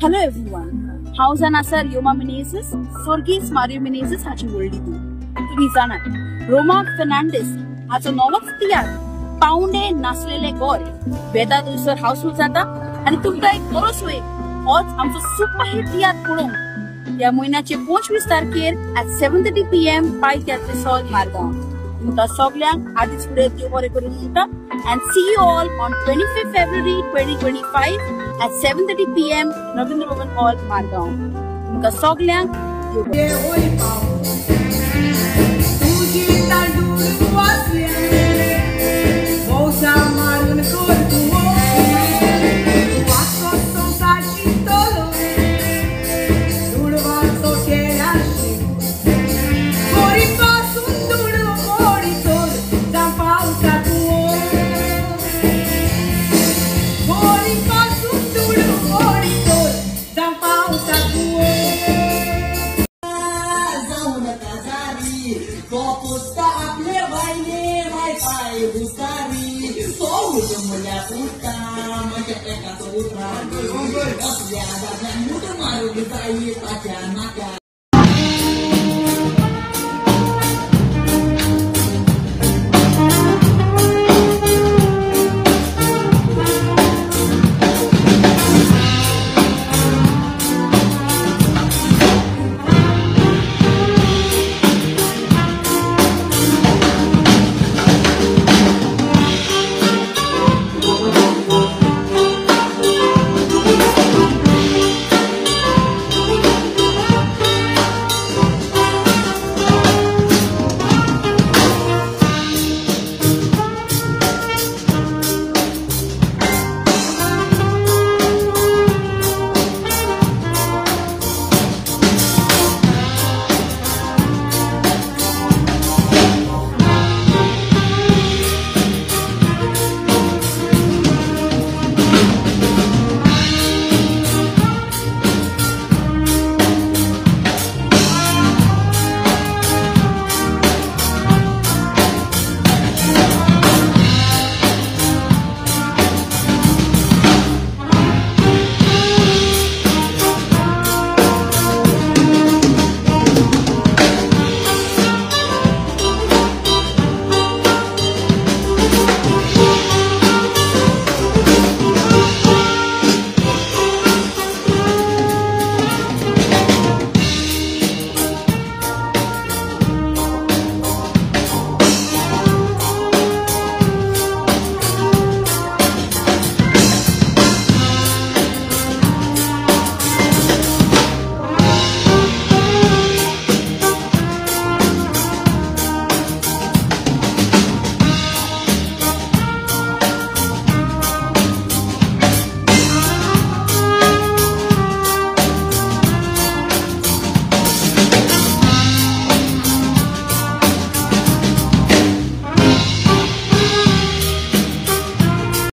Hello everyone. How's Anasar Yoma Menezes? Sorgis Mario Menezes haची वळली तू. तुम्ही जाणार रोमा फर्नांडिस हाचं नवच तियार पाऊंडे नाचलेले गोरे बेदा दुसर हाऊसफुल जाता आणि तुमका एक बरो सोय आज आमचं सुपरहिट तियार पळोवंक या महिन्याचे 25 तारखेर at 7:30 PM पाय थिएटर हॉल मारगांव. तुमका सगळ्यांक आदीच फुडें देव बरें करून म्हणटा and see you all on 25th February 2025 at 7:30 PM Ravindra Bhavan Hall Margaon. तुमका सगळ्यांक देव बरें. आपले बाईने वायफाय हुसारी तो मुल्या पुष्टा माझ्या एकाच उतरा आपल्या दादा मुठ मारून जाई ताच्या नाका